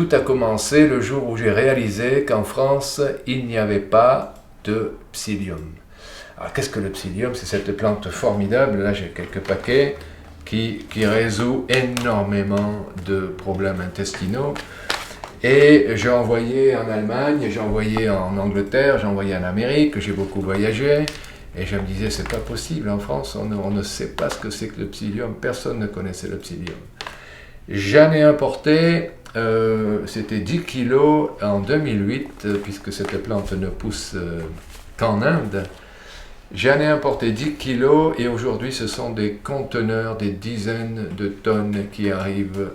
Tout a commencé le jour où j'ai réalisé qu'en France, il n'y avait pas de psyllium. Alors qu'est-ce que le psyllium? C'est cette plante formidable, là j'ai quelques paquets, qui résout énormément de problèmes intestinaux. Et j'ai envoyé en Allemagne, j'ai envoyé en Angleterre, j'ai envoyé en Amérique, j'ai beaucoup voyagé. Et je me disais, c'est pas possible, en France, on ne sait pas ce que c'est que le psyllium, personne ne connaissait le psyllium. J'en ai importé, c'était 10 kilos en 2008, puisque cette plante ne pousse qu'en Inde. J'en ai importé 10 kilos et aujourd'hui ce sont des conteneurs, des dizaines de tonnes qui arrivent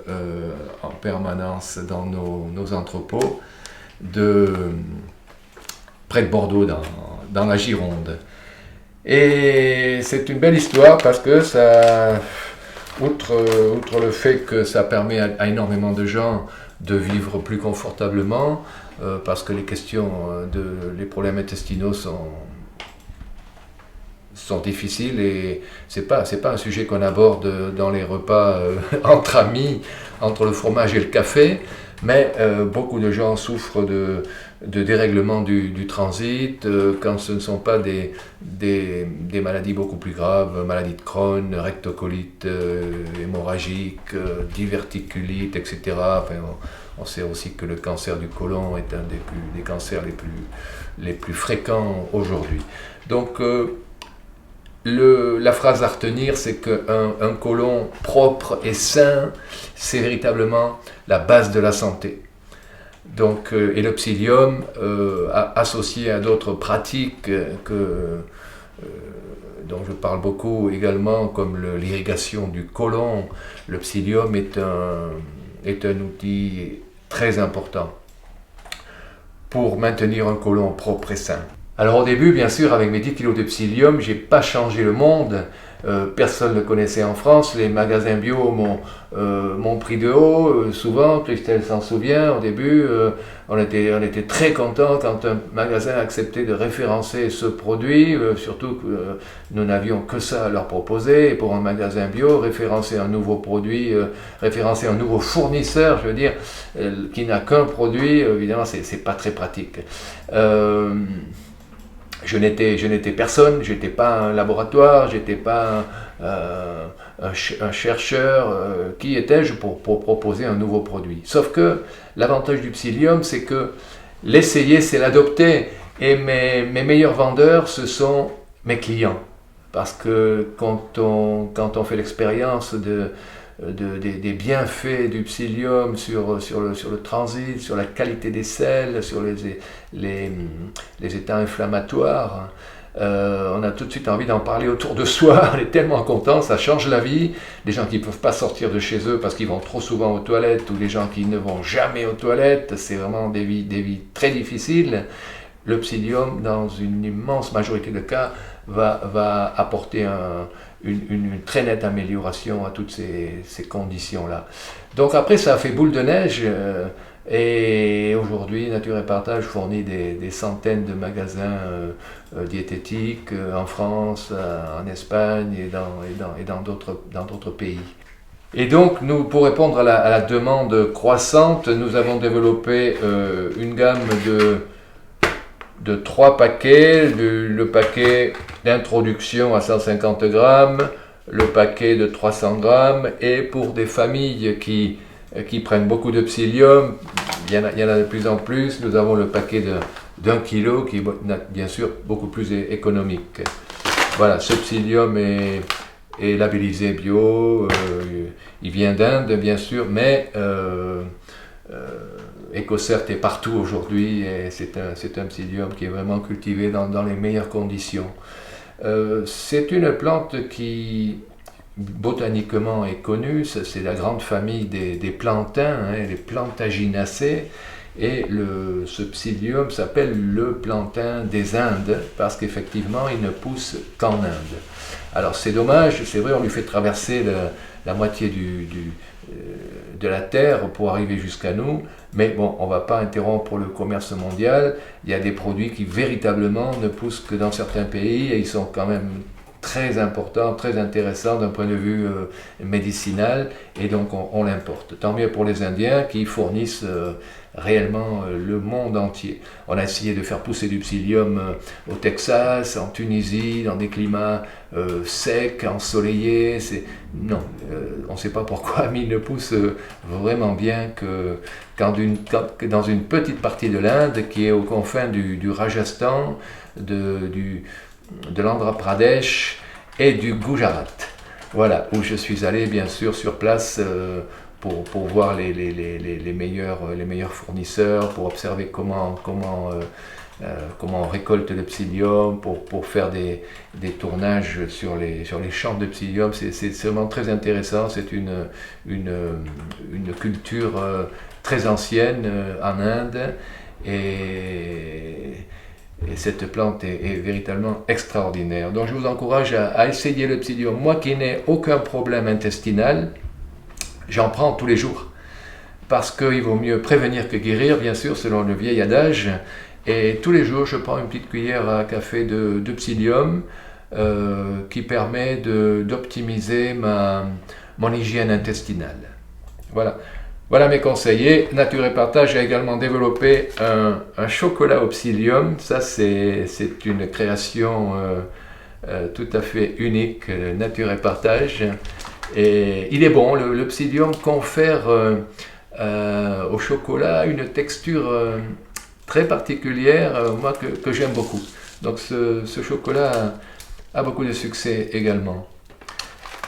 en permanence dans nos entrepôts près de Bordeaux, dans la Gironde. Et c'est une belle histoire parce que ça, outre le fait que ça permet à énormément de gens de vivre plus confortablement, parce que les problèmes intestinaux sont difficiles et c'est pas un sujet qu'on aborde dans les repas entre amis, entre le fromage et le café, mais beaucoup de gens souffrent de dérèglement du transit quand ce ne sont pas des maladies beaucoup plus graves, maladies de Crohn, rectocolite hémorragique, diverticulite, etc. Enfin, on sait aussi que le cancer du côlon est un des cancers les plus fréquents aujourd'hui. Donc la phrase à retenir, c'est qu'un côlon propre et sain, c'est véritablement la base de la santé. Donc, et le psyllium, associé à d'autres pratiques dont je parle beaucoup également, comme l'irrigation du côlon, le psyllium est un outil très important pour maintenir un côlon propre et sain. Alors au début, bien sûr, avec mes 10 kilos de psyllium, j'ai pas changé le monde. Personne ne le connaissait en France. Les magasins bio m'ont pris de haut. Souvent, Christelle s'en souvient, au début, on était très contents quand un magasin acceptait de référencer ce produit, surtout que nous n'avions que ça à leur proposer. Et pour un magasin bio, référencer un nouveau produit, référencer un nouveau fournisseur, je veux dire, qui n'a qu'un produit, évidemment, c'est pas très pratique. Je n'étais personne, je n'étais pas un laboratoire, je n'étais pas un chercheur. Qui étais-je pour proposer un nouveau produit? Sauf que l'avantage du psyllium, c'est que l'essayer, c'est l'adopter. Et mes meilleurs vendeurs, ce sont mes clients. Parce que quand on fait l'expérience des bienfaits du psyllium sur le transit, sur la qualité des selles, sur les états inflammatoires, on a tout de suite envie d'en parler autour de soi. On est tellement content, ça change la vie. Les gens qui ne peuvent pas sortir de chez eux parce qu'ils vont trop souvent aux toilettes, ou les gens qui ne vont jamais aux toilettes, c'est vraiment des vies très difficiles. Le psyllium, dans une immense majorité de cas, va apporter une très nette amélioration à toutes ces conditions-là. Donc après, ça a fait boule de neige, et aujourd'hui, Nature et Partage fournit des centaines de magasins diététiques en France, en Espagne et dans d'autres pays. Et donc, pour répondre à la demande croissante, nous avons développé une gamme de 3 paquets, le paquet d'introduction à 150 grammes, le paquet de 300 grammes, et pour des familles qui prennent beaucoup de psyllium, il y en a de plus en plus, nous avons le paquet d'1 kilo qui est bien sûr beaucoup plus économique. Voilà, ce psyllium est labellisé bio, il vient d'Inde bien sûr, mais EcoCert est partout aujourd'hui et c'est un psyllium qui est vraiment cultivé dans les meilleures conditions. C'est une plante qui botaniquement est connue, c'est la grande famille des plantains, les Plantaginacées, et ce psyllium s'appelle le plantain des Indes parce qu'effectivement il ne pousse qu'en Inde. Alors c'est dommage, c'est vrai, on lui fait traverser la moitié de la terre pour arriver jusqu'à nous, mais bon, on ne va pas interrompre le commerce mondial. Il y a des produits qui véritablement ne poussent que dans certains pays et ils sont quand même très important, très intéressant d'un point de vue médicinal, et donc on l'importe. Tant mieux pour les Indiens qui fournissent réellement le monde entier. On a essayé de faire pousser du psyllium au Texas, en Tunisie, dans des climats secs, ensoleillés. Non, on ne sait pas pourquoi, mais il ne pousse vraiment bien que dans une petite partie de l'Inde qui est aux confins du Rajasthan, de l'Andhra Pradesh et du Gujarat. Voilà, où je suis allé bien sûr sur place pour voir les meilleurs fournisseurs, pour observer comment on récolte le psyllium, pour faire des tournages sur les champs de psyllium. C'est vraiment très intéressant, c'est une culture très ancienne en Inde, et cette plante est véritablement extraordinaire. Donc je vous encourage à essayer le psyllium. Moi qui n'ai aucun problème intestinal, j'en prends tous les jours. Parce qu'il vaut mieux prévenir que guérir, bien sûr, selon le vieil adage. Et tous les jours, je prends une petite cuillère à café de psyllium qui permet d'optimiser mon hygiène intestinale. Voilà. Voilà mes conseillers. Nature et Partage a également développé un chocolat au psyllium. Ça, c'est une création tout à fait unique, Nature et Partage. Et il est bon, le psyllium confère au chocolat une texture très particulière, moi que j'aime beaucoup. Donc ce chocolat a beaucoup de succès également.